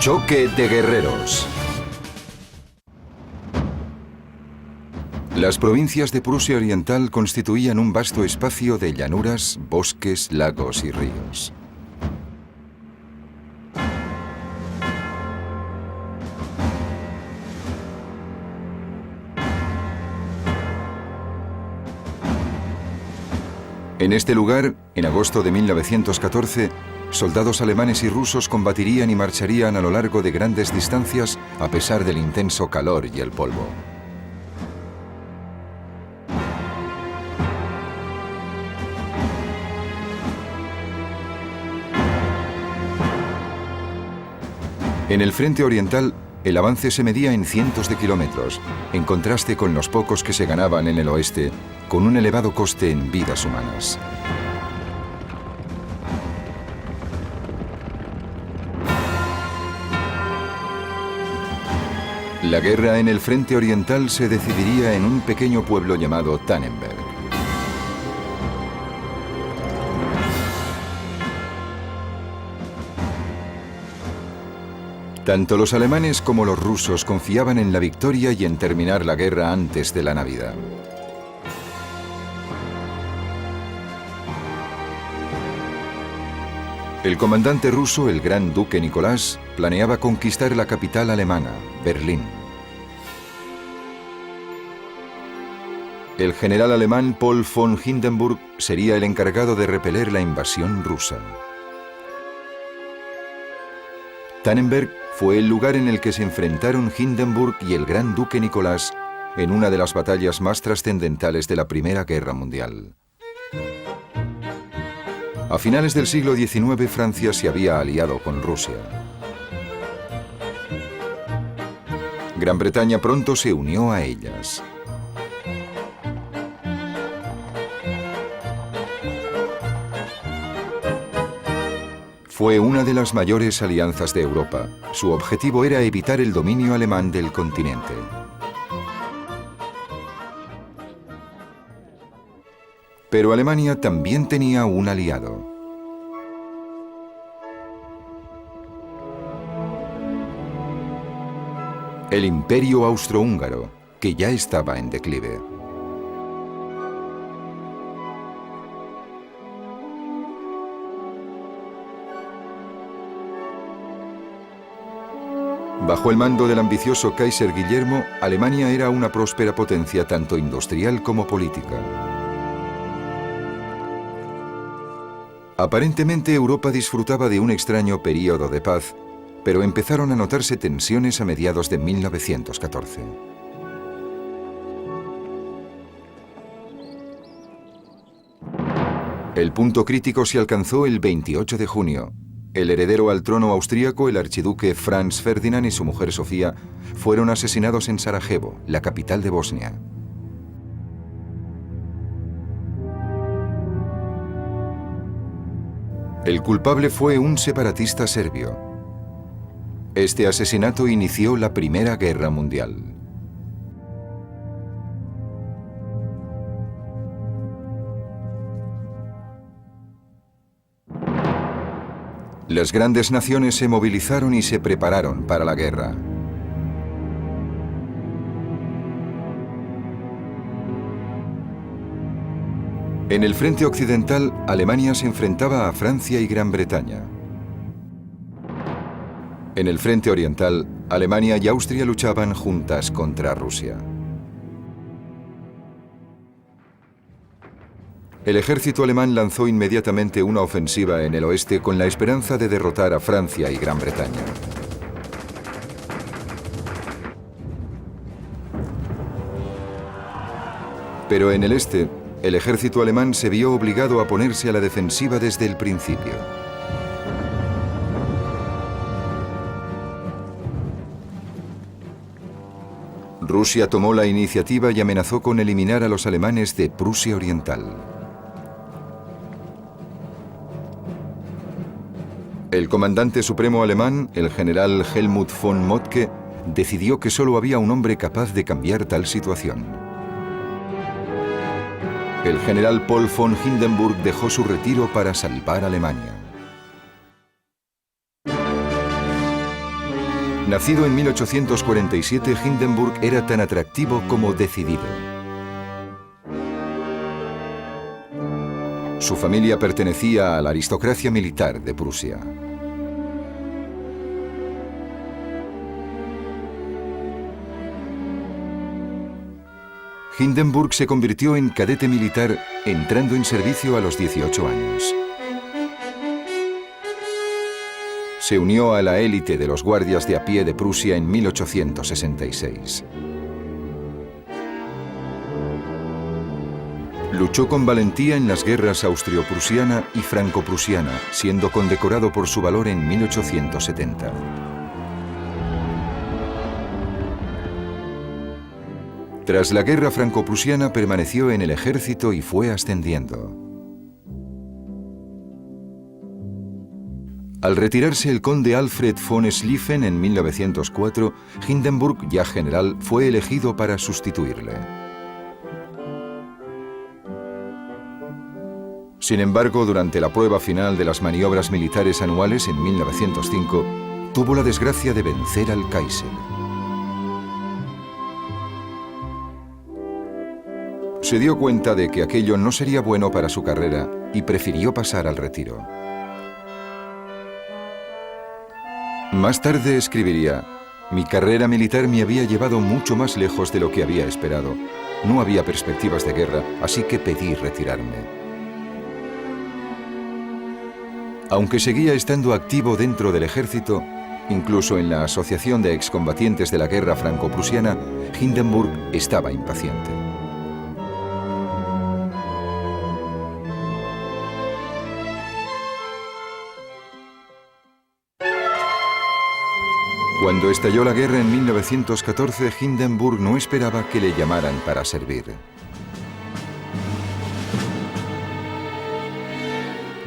Choque de guerreros. Las provincias de Prusia Oriental constituían un vasto espacio de llanuras, bosques, lagos y ríos. En este lugar, en agosto de 1914, soldados alemanes y rusos combatirían y marcharían a lo largo de grandes distancias a pesar del intenso calor y el polvo. En el frente oriental, el avance se medía en cientos de kilómetros, en contraste con los pocos que se ganaban en el oeste, con un elevado coste en vidas humanas. La guerra en el frente oriental se decidiría en un pequeño pueblo llamado Tannenberg. Tanto los alemanes como los rusos confiaban en la victoria y en terminar la guerra antes de la Navidad. El comandante ruso, el gran duque Nicolás, planeaba conquistar la capital alemana, Berlín. El general alemán Paul von Hindenburg sería el encargado de repeler la invasión rusa. Tannenberg fue el lugar en el que se enfrentaron Hindenburg y el gran duque Nicolás en una de las batallas más trascendentales de la Primera Guerra Mundial. A finales del siglo XIX, Francia se había aliado con Rusia. Gran Bretaña pronto se unió a ellas. Fue una de las mayores alianzas de Europa. Su objetivo era evitar el dominio alemán del continente. Pero Alemania también tenía un aliado. El Imperio Austrohúngaro, que ya estaba en declive. Bajo el mando del ambicioso Kaiser Guillermo, Alemania era una próspera potencia tanto industrial como política. Aparentemente Europa disfrutaba de un extraño período de paz, pero empezaron a notarse tensiones a mediados de 1914. El punto crítico se alcanzó el 28 de junio. El heredero al trono austríaco, el archiduque Franz Ferdinand y su mujer Sofía, fueron asesinados en Sarajevo, la capital de Bosnia. El culpable fue un separatista serbio. Este asesinato inició la Primera Guerra Mundial. Las grandes naciones se movilizaron y se prepararon para la guerra. En el frente occidental, Alemania se enfrentaba a Francia y Gran Bretaña. En el frente oriental, Alemania y Austria luchaban juntas contra Rusia. El ejército alemán lanzó inmediatamente una ofensiva en el oeste con la esperanza de derrotar a Francia y Gran Bretaña. Pero en el este, el ejército alemán se vio obligado a ponerse a la defensiva desde el principio. Rusia tomó la iniciativa y amenazó con eliminar a los alemanes de Prusia Oriental. El comandante supremo alemán, el general Helmut von Moltke, decidió que solo había un hombre capaz de cambiar tal situación. El general Paul von Hindenburg dejó su retiro para salvar Alemania. Nacido en 1847, Hindenburg era tan atractivo como decidido. Su familia pertenecía a la aristocracia militar de Prusia. Hindenburg se convirtió en cadete militar entrando en servicio a los 18 años. Se unió a la élite de los guardias de a pie de Prusia en 1866. Luchó con valentía en las guerras austrio-prusiana y franco-prusiana, siendo condecorado por su valor en 1870. Tras la guerra franco-prusiana permaneció en el ejército y fue ascendiendo. Al retirarse el conde Alfred von Schlieffen en 1904, Hindenburg, ya general, fue elegido para sustituirle. Sin embargo, durante la prueba final de las maniobras militares anuales en 1905, tuvo la desgracia de vencer al Kaiser. Se dio cuenta de que aquello no sería bueno para su carrera y prefirió pasar al retiro. Más tarde escribiría: mi carrera militar me había llevado mucho más lejos de lo que había esperado. No había perspectivas de guerra, así que pedí retirarme. Aunque seguía estando activo dentro del ejército, incluso en la Asociación de Excombatientes de la Guerra Franco-Prusiana, Hindenburg estaba impaciente. Cuando estalló la guerra en 1914, Hindenburg no esperaba que le llamaran para servir.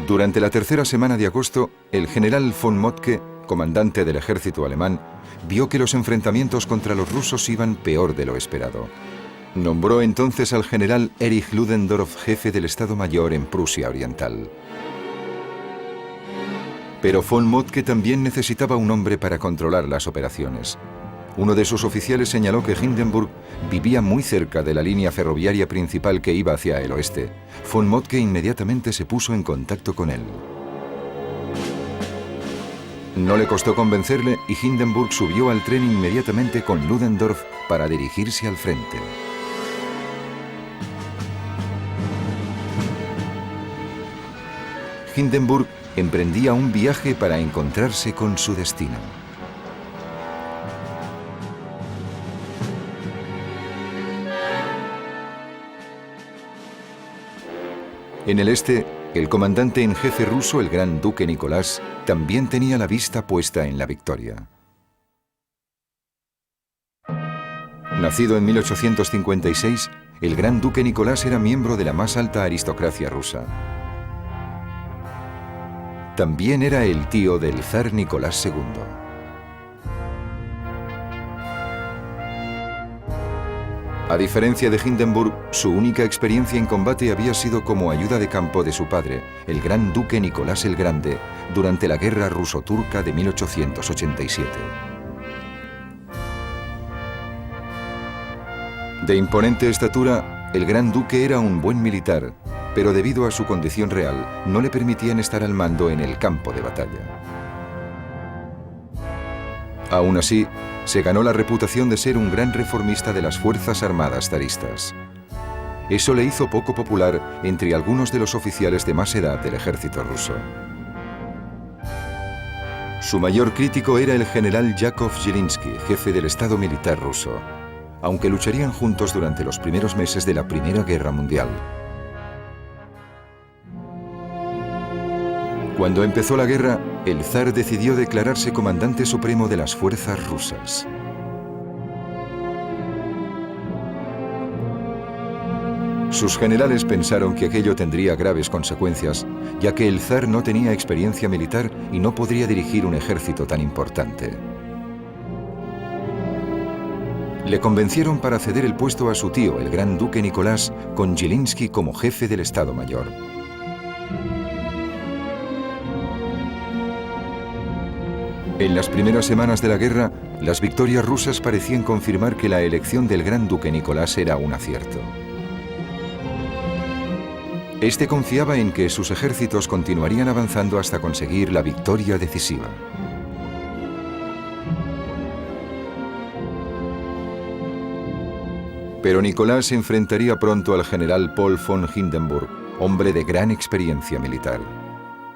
Durante la tercera semana de agosto, el general von Moltke, comandante del ejército alemán, vio que los enfrentamientos contra los rusos iban peor de lo esperado. Nombró entonces al general Erich Ludendorff jefe del Estado Mayor en Prusia Oriental. Pero von Moltke también necesitaba un hombre para controlar las operaciones. Uno de sus oficiales señaló que Hindenburg vivía muy cerca de la línea ferroviaria principal que iba hacia el oeste. Von Moltke inmediatamente se puso en contacto con él. No le costó convencerle y Hindenburg subió al tren inmediatamente con Ludendorff para dirigirse al frente. Hindenburg emprendía un viaje para encontrarse con su destino. En el este, el comandante en jefe ruso, el gran duque Nicolás, también tenía la vista puesta en la victoria. Nacido en 1856, el gran duque Nicolás era miembro de la más alta aristocracia rusa. También era el tío del zar Nicolás II. A diferencia de Hindenburg, su única experiencia en combate había sido como ayuda de campo de su padre, el gran duque Nicolás el Grande, durante la guerra ruso-turca de 1887. De imponente estatura, el gran duque era un buen militar, pero debido a su condición real, no le permitían estar al mando en el campo de batalla. Aún así, se ganó la reputación de ser un gran reformista de las Fuerzas Armadas zaristas. Eso le hizo poco popular entre algunos de los oficiales de más edad del ejército ruso. Su mayor crítico era el general Yakov Zhilinsky, jefe del Estado militar ruso, aunque lucharían juntos durante los primeros meses de la Primera Guerra Mundial. Cuando empezó la guerra, el zar decidió declararse comandante supremo de las fuerzas rusas. Sus generales pensaron que aquello tendría graves consecuencias, ya que el zar no tenía experiencia militar y no podría dirigir un ejército tan importante. Le convencieron para ceder el puesto a su tío, el gran duque Nicolás, con Zhilinsky como jefe del Estado Mayor. En las primeras semanas de la guerra, Las victorias rusas parecían confirmar que la elección del gran duque Nicolás era un acierto. Este confiaba en que sus ejércitos continuarían avanzando hasta conseguir la victoria decisiva. Pero Nicolás se enfrentaría pronto al general Paul von Hindenburg, hombre de gran experiencia militar.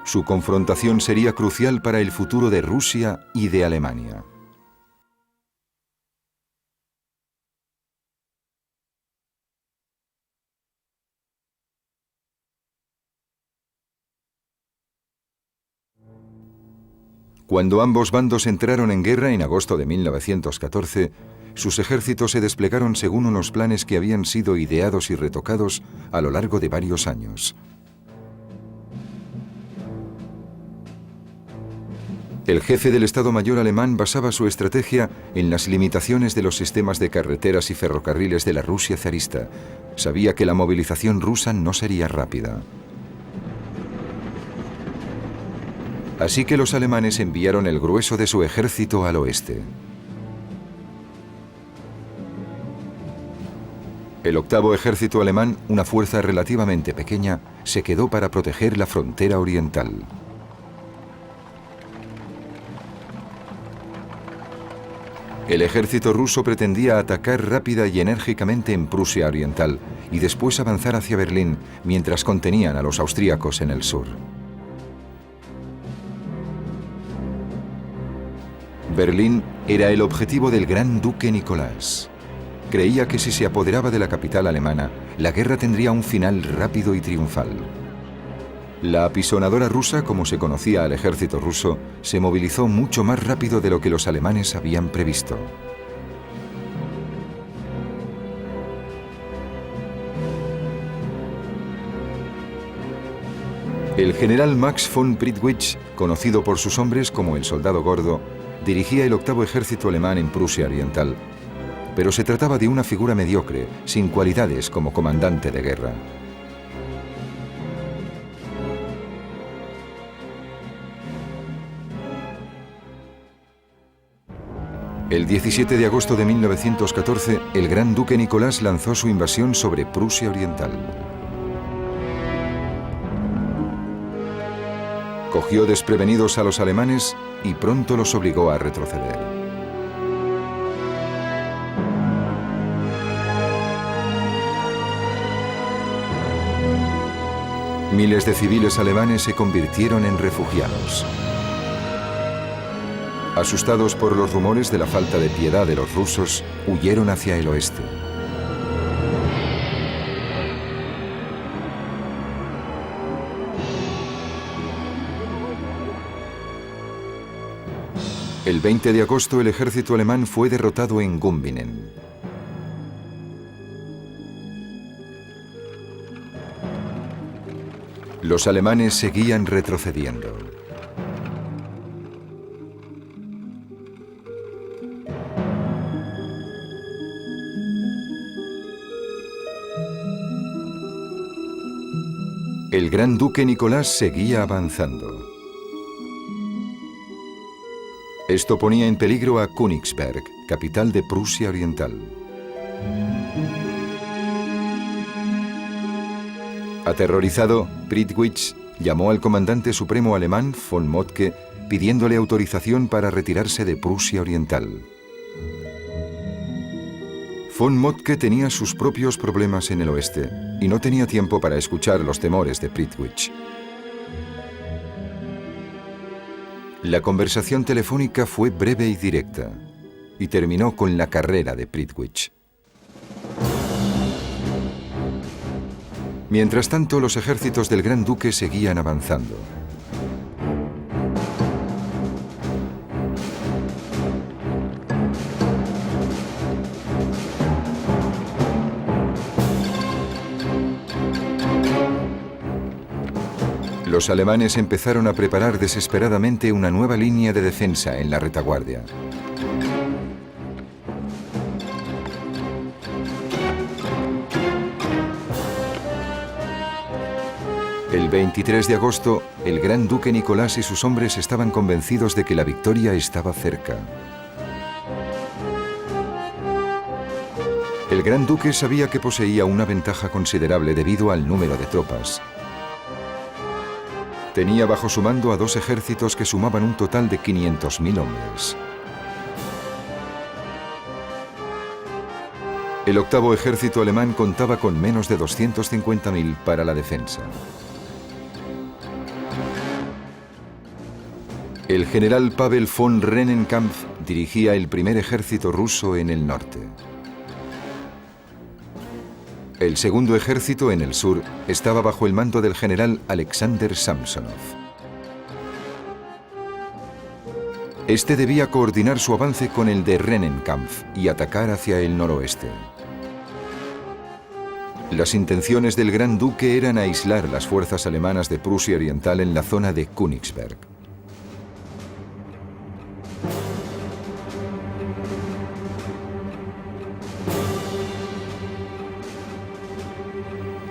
Su confrontación sería crucial para el futuro de Rusia y de Alemania. Cuando ambos bandos entraron en guerra en agosto de 1914, sus ejércitos se desplegaron según unos planes que habían sido ideados y retocados a lo largo de varios años. El jefe del Estado Mayor alemán basaba su estrategia en las limitaciones de los sistemas de carreteras y ferrocarriles de la Rusia zarista. Sabía que la movilización rusa no sería rápida. Así que los alemanes enviaron el grueso de su ejército al oeste. El octavo ejército alemán, una fuerza relativamente pequeña, se quedó para proteger la frontera oriental. El ejército ruso pretendía atacar rápida y enérgicamente en Prusia Oriental y después avanzar hacia Berlín mientras contenían a los austríacos en el sur. Berlín era el objetivo del gran duque Nicolás. Creía que si se apoderaba de la capital alemana, la guerra tendría un final rápido y triunfal. La apisonadora rusa, como se conocía al ejército ruso, se movilizó mucho más rápido de lo que los alemanes habían previsto. El general Max von Prittwitsch, conocido por sus hombres como el Soldado Gordo, dirigía el octavo ejército alemán en Prusia Oriental, pero se trataba de una figura mediocre, sin cualidades como comandante de guerra. El 17 de agosto de 1914, el gran duque Nicolás lanzó su invasión sobre Prusia Oriental. Cogió desprevenidos a los alemanes y pronto los obligó a retroceder. Miles de civiles alemanes se convirtieron en refugiados. Asustados por los rumores de la falta de piedad de los rusos, huyeron hacia el oeste. El 20 de agosto el ejército alemán fue derrotado en Gumbinnen. Los alemanes seguían retrocediendo. El gran duque Nicolás seguía avanzando. Esto ponía en peligro a Königsberg, capital de Prusia Oriental. Aterrorizado, Prittwitsch llamó al comandante supremo alemán von Moltke pidiéndole autorización para retirarse de Prusia Oriental. Von Moltke tenía sus propios problemas en el oeste y no tenía tiempo para escuchar los temores de Prittwitsch. La conversación telefónica fue breve y directa y terminó con la carrera de Prittwitsch. Mientras tanto, los ejércitos del Gran Duque seguían avanzando. Los alemanes empezaron a preparar desesperadamente una nueva línea de defensa en la retaguardia. El 23 de agosto, el gran duque Nicolás y sus hombres estaban convencidos de que la victoria estaba cerca. El gran duque sabía que poseía una ventaja considerable debido al número de tropas. Tenía bajo su mando a 2 ejércitos que sumaban un total de 500.000 hombres. El octavo ejército alemán contaba con menos de 250.000 para la defensa. El general Pavel von Rennenkampf dirigía el primer ejército ruso en el norte. El segundo ejército en el sur estaba bajo el mando del general Alexander Samsonov. Este debía coordinar su avance con el de Rennenkampf y atacar hacia el noroeste. Las intenciones del gran duque eran aislar las fuerzas alemanas de Prusia Oriental en la zona de Königsberg.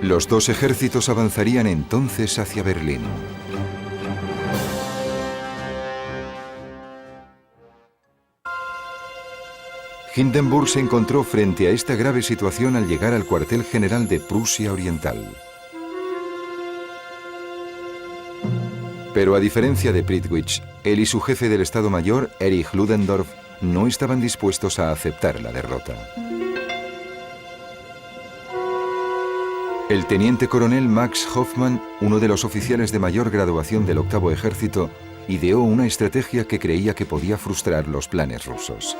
Los 2 ejércitos avanzarían entonces hacia Berlín. Hindenburg se encontró frente a esta grave situación al llegar al cuartel general de Prusia Oriental. Pero a diferencia de Prittwitz, él y su jefe del Estado Mayor, Erich Ludendorff, no estaban dispuestos a aceptar la derrota. El teniente coronel Max Hoffmann, uno de los oficiales de mayor graduación del octavo ejército, ideó una estrategia que creía que podía frustrar los planes rusos.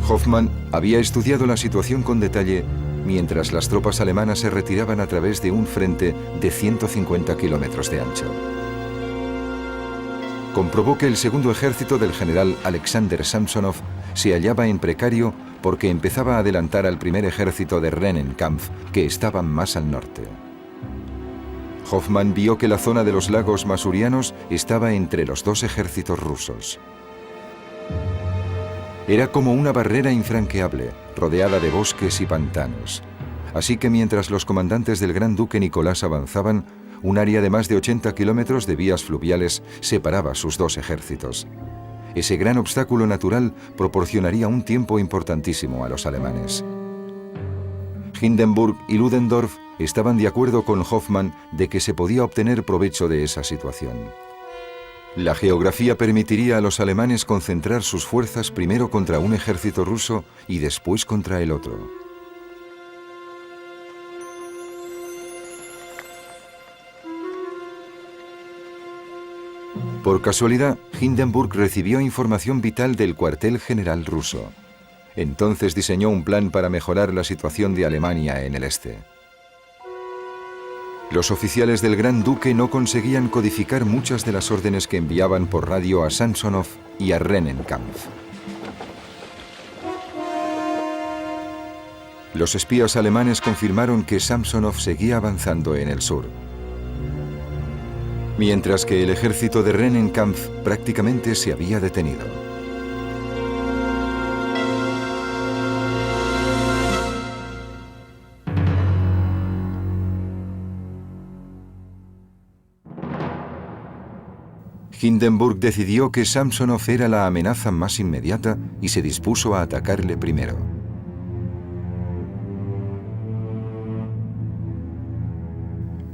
Hoffmann había estudiado la situación con detalle mientras las tropas alemanas se retiraban a través de un frente de 150 kilómetros de ancho. Comprobó que el segundo ejército del general Alexander Samsonov se hallaba en precario porque empezaba a adelantar al primer ejército de Rennenkampf, que estaba más al norte. Hoffmann vio que la zona de los lagos masurianos estaba entre los 2 ejércitos rusos. Era como una barrera infranqueable, rodeada de bosques y pantanos. Así que mientras los comandantes del gran duque Nicolás avanzaban, un área de más de 80 kilómetros de vías fluviales separaba sus 2 ejércitos. Ese gran obstáculo natural proporcionaría un tiempo importantísimo a los alemanes. Hindenburg y Ludendorff estaban de acuerdo con Hoffmann de que se podía obtener provecho de esa situación. La geografía permitiría a los alemanes concentrar sus fuerzas primero contra un ejército ruso y después contra el otro. Por casualidad, Hindenburg recibió información vital del cuartel general ruso. Entonces diseñó un plan para mejorar la situación de Alemania en el este. Los oficiales del Gran Duque no conseguían codificar muchas de las órdenes que enviaban por radio a Samsonov y a Rennenkampf. Los espías alemanes confirmaron que Samsonov seguía avanzando en el sur, mientras que el ejército de Rennenkampf prácticamente se había detenido. Hindenburg decidió que Samsonov era la amenaza más inmediata y se dispuso a atacarle primero.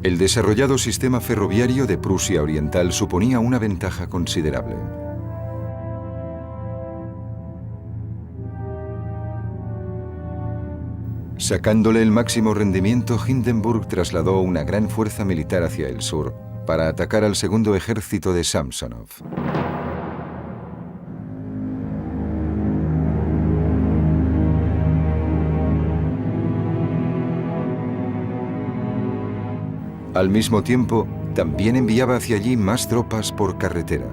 El desarrollado sistema ferroviario de Prusia Oriental suponía una ventaja considerable. Sacándole el máximo rendimiento, Hindenburg trasladó una gran fuerza militar hacia el sur para atacar al segundo ejército de Samsonov. Al mismo tiempo, también enviaba hacia allí más tropas por carretera.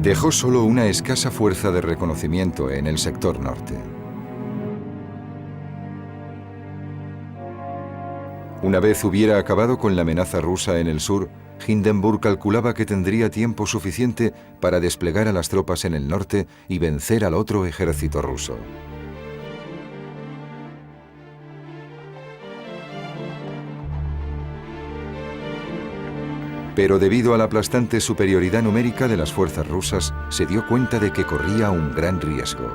Dejó solo una escasa fuerza de reconocimiento en el sector norte. Una vez hubiera acabado con la amenaza rusa en el sur, Hindenburg calculaba que tendría tiempo suficiente para desplegar a las tropas en el norte y vencer al otro ejército ruso. Pero debido a la aplastante superioridad numérica de las fuerzas rusas, se dio cuenta de que corría un gran riesgo.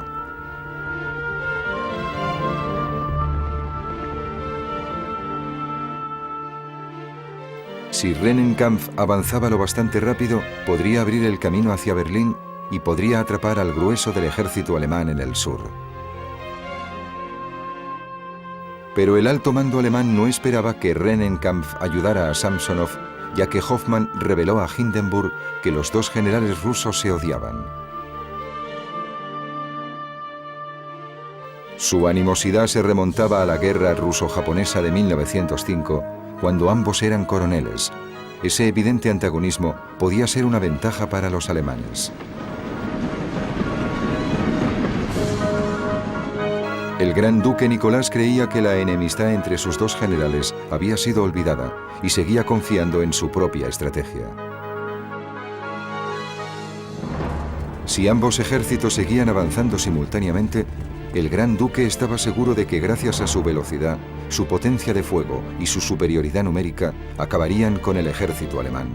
Si Rennenkampf avanzaba lo bastante rápido, podría abrir el camino hacia Berlín y podría atrapar al grueso del ejército alemán en el sur. Pero el alto mando alemán no esperaba que Rennenkampf ayudara a Samsonov, ya que Hoffmann reveló a Hindenburg que los dos generales rusos se odiaban. Su animosidad se remontaba a la guerra ruso-japonesa de 1905, cuando ambos eran coroneles. Ese evidente antagonismo podía ser una ventaja para los alemanes. El gran duque Nicolás creía que la enemistad entre sus dos generales había sido olvidada y seguía confiando en su propia estrategia. Si ambos ejércitos seguían avanzando simultáneamente, el gran duque estaba seguro de que gracias a su velocidad, su potencia de fuego y su superioridad numérica, acabarían con el ejército alemán.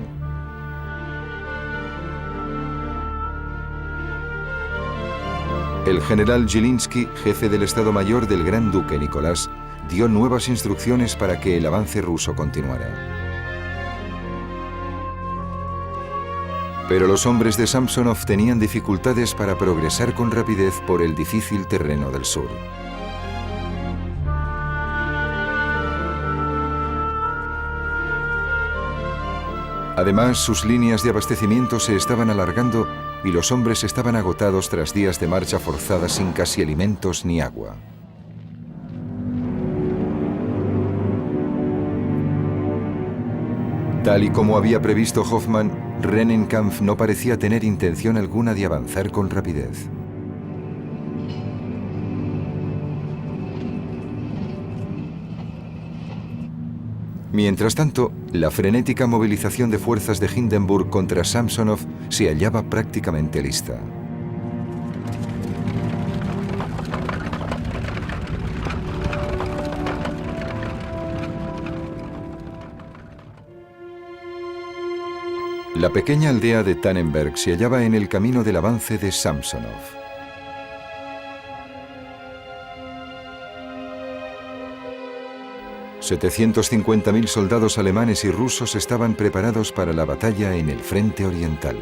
El general Zieliński, jefe del Estado Mayor del gran duque Nicolás, dio nuevas instrucciones para que el avance ruso continuara. Pero los hombres de Samsonov tenían dificultades para progresar con rapidez por el difícil terreno del sur. Además, sus líneas de abastecimiento se estaban alargando y los hombres estaban agotados tras días de marcha forzada sin casi alimentos ni agua. Tal y como había previsto Hoffmann, Rennenkampf no parecía tener intención alguna de avanzar con rapidez. Mientras tanto, la frenética movilización de fuerzas de Hindenburg contra Samsonov se hallaba prácticamente lista. La pequeña aldea de Tannenberg se hallaba en el camino del avance de Samsonov. $750.000 soldados alemanes y rusos estaban preparados para la batalla en el frente oriental.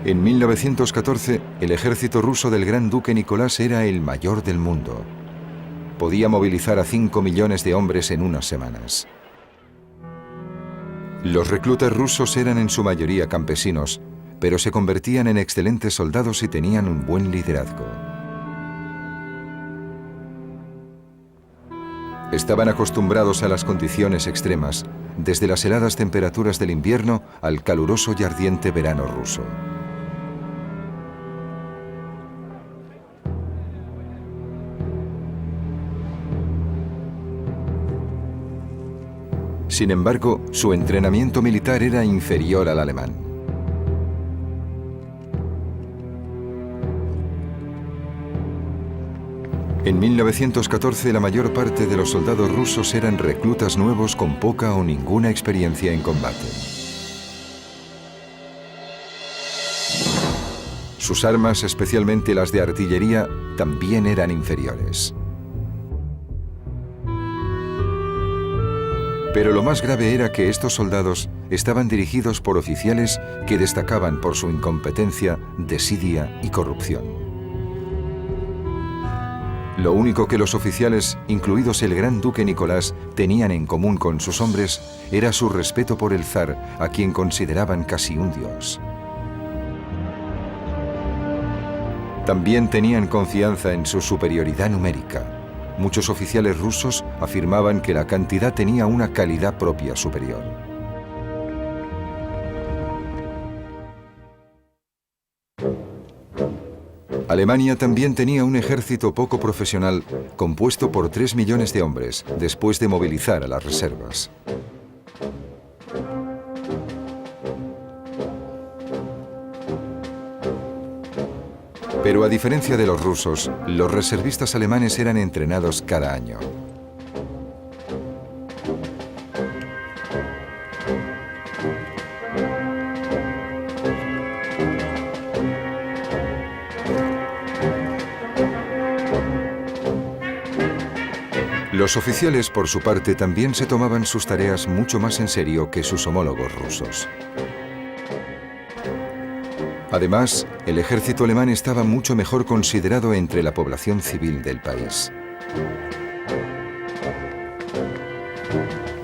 En 1914, el ejército ruso del gran duque Nicolás era el mayor del mundo. Podía movilizar a 5 millones de hombres en unas semanas. Los reclutas rusos eran en su mayoría campesinos, pero se convertían en excelentes soldados y tenían un buen liderazgo. Estaban acostumbrados a las condiciones extremas, desde las heladas temperaturas del invierno al caluroso y ardiente verano ruso. Sin embargo, su entrenamiento militar era inferior al alemán. En 1914, la mayor parte de los soldados rusos eran reclutas nuevos con poca o ninguna experiencia en combate. Sus armas, especialmente las de artillería, también eran inferiores. Pero lo más grave era que estos soldados estaban dirigidos por oficiales que destacaban por su incompetencia, desidia y corrupción. Lo único que los oficiales, incluidos el gran duque Nicolás, tenían en común con sus hombres era su respeto por el zar, a quien consideraban casi un dios. También tenían confianza en su superioridad numérica. Muchos oficiales rusos afirmaban que la cantidad tenía una calidad propia superior. Alemania también tenía un ejército poco profesional compuesto por 3 millones de hombres, después de movilizar a las reservas. Pero a diferencia de los rusos, los reservistas alemanes eran entrenados cada año. Los oficiales, por su parte, también se tomaban sus tareas mucho más en serio que sus homólogos rusos. Además, el ejército alemán estaba mucho mejor considerado entre la población civil del país.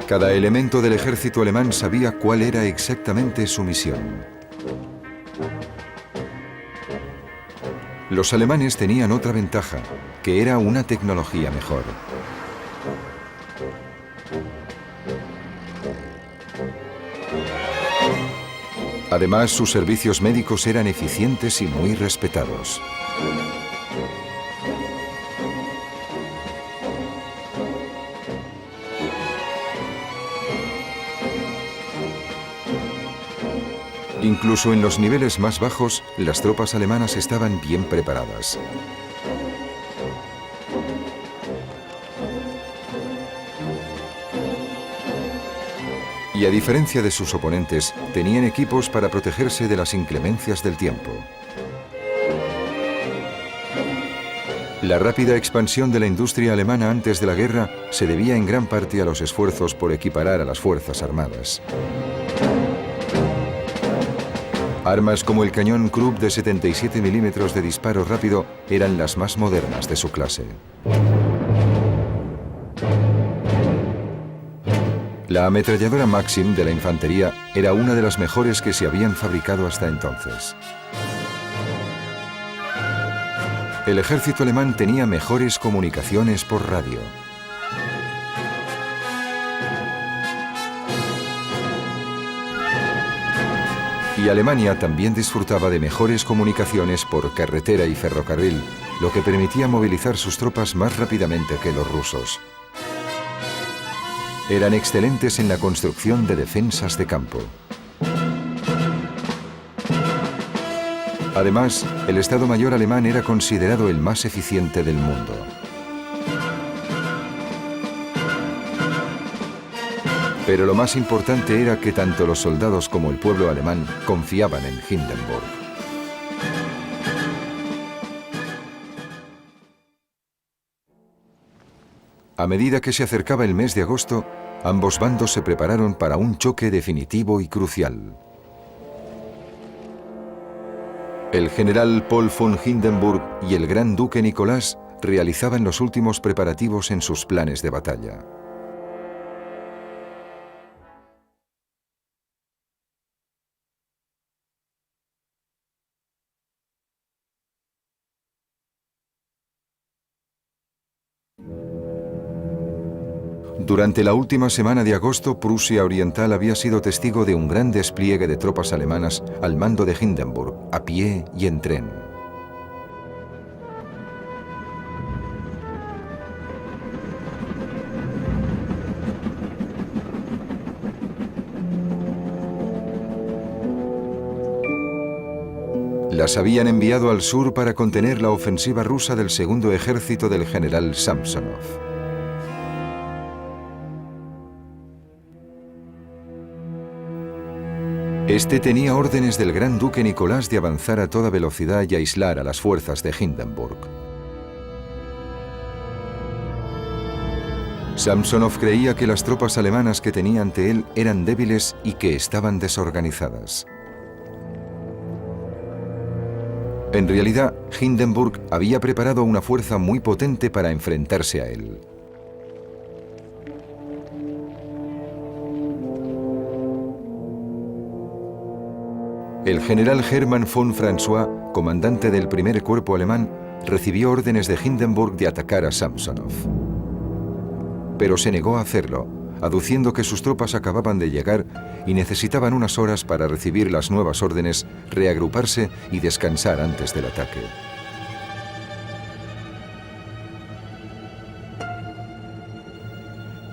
Cada elemento del ejército alemán sabía cuál era exactamente su misión. Los alemanes tenían otra ventaja, que era una tecnología mejor. Además, sus servicios médicos eran eficientes y muy respetados. Incluso en los niveles más bajos, las tropas alemanas estaban bien preparadas. Y a diferencia de sus oponentes, tenían equipos para protegerse de las inclemencias del tiempo. La rápida expansión de la industria alemana antes de la guerra se debía en gran parte a los esfuerzos por equiparar a las fuerzas armadas. Armas como el cañón Krupp de 77 milímetros de disparo rápido eran las más modernas de su clase. La ametralladora Maxim de la infantería era una de las mejores que se habían fabricado hasta entonces. El ejército alemán tenía mejores comunicaciones por radio. Y Alemania también disfrutaba de mejores comunicaciones por carretera y ferrocarril, lo que permitía movilizar sus tropas más rápidamente que los rusos. Eran excelentes en la construcción de defensas de campo. Además, el Estado Mayor alemán era considerado el más eficiente del mundo. Pero lo más importante era que tanto los soldados como el pueblo alemán confiaban en Hindenburg. A medida que se acercaba el mes de agosto, ambos bandos se prepararon para un choque definitivo y crucial. El general Paul von Hindenburg y el gran duque Nicolás realizaban los últimos preparativos en sus planes de batalla. Durante la última semana de agosto, Prusia Oriental había sido testigo de un gran despliegue de tropas alemanas al mando de Hindenburg, a pie y en tren. Las habían enviado al sur para contener la ofensiva rusa del segundo ejército del general Samsonov. Este tenía órdenes del gran duque Nicolás de avanzar a toda velocidad y aislar a las fuerzas de Hindenburg. Samsonov creía que las tropas alemanas que tenía ante él eran débiles y que estaban desorganizadas. En realidad, Hindenburg había preparado una fuerza muy potente para enfrentarse a él. El general Hermann von François, comandante del primer cuerpo alemán, recibió órdenes de Hindenburg de atacar a Samsonov. Pero se negó a hacerlo, aduciendo que sus tropas acababan de llegar y necesitaban unas horas para recibir las nuevas órdenes, reagruparse y descansar antes del ataque.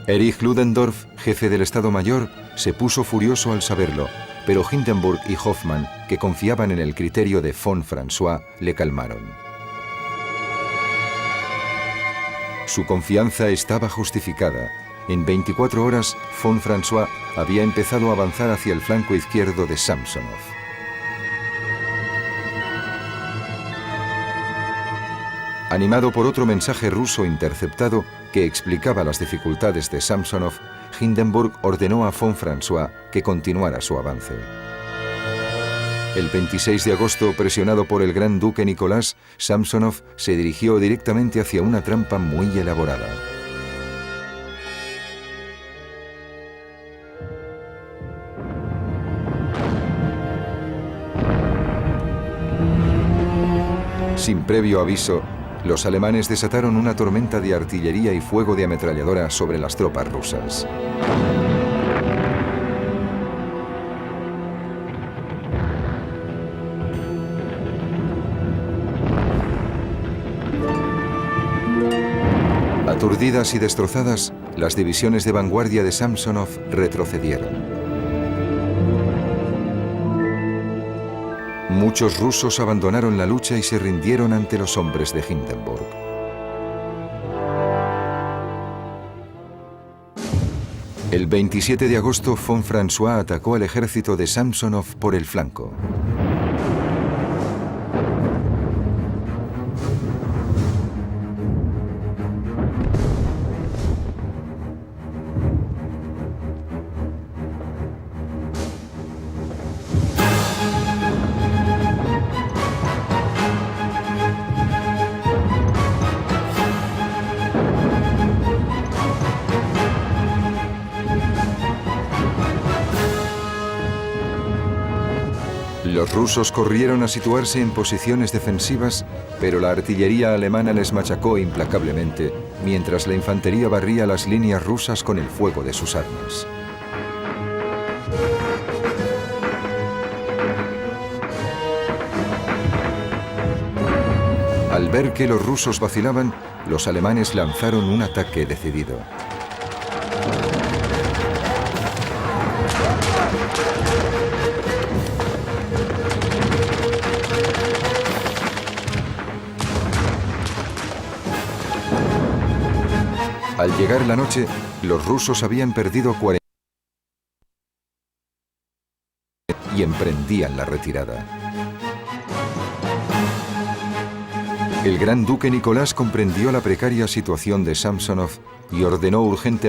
Erich Ludendorff, jefe del Estado Mayor, se puso furioso al saberlo, pero Hindenburg y Hoffmann, que confiaban en el criterio de von François, le calmaron. Su confianza estaba justificada. En 24 horas, von François había empezado a avanzar hacia el flanco izquierdo de Samsonov. Animado por otro mensaje ruso interceptado que explicaba las dificultades de Samsonov, Hindenburg ordenó a von François que continuara su avance. El 26 de agosto, presionado por el gran duque Nicolás, Samsonov se dirigió directamente hacia una trampa muy elaborada. Sin previo aviso, los alemanes desataron una tormenta de artillería y fuego de ametralladora sobre las tropas rusas. Aturdidas y destrozadas, las divisiones de vanguardia de Samsonov retrocedieron. Muchos rusos abandonaron la lucha y se rindieron ante los hombres de Hindenburg. El 27 de agosto, von François atacó al ejército de Samsonov por el flanco. Los rusos corrieron a situarse en posiciones defensivas, pero la artillería alemana les machacó implacablemente, mientras la infantería barría las líneas rusas con el fuego de sus armas. Al ver que los rusos vacilaban, los alemanes lanzaron un ataque decidido. Al llegar la noche, los rusos habían perdido 40 y emprendían la retirada. El gran duque Nicolás comprendió la precaria situación de Samsonov y ordenó urgentemente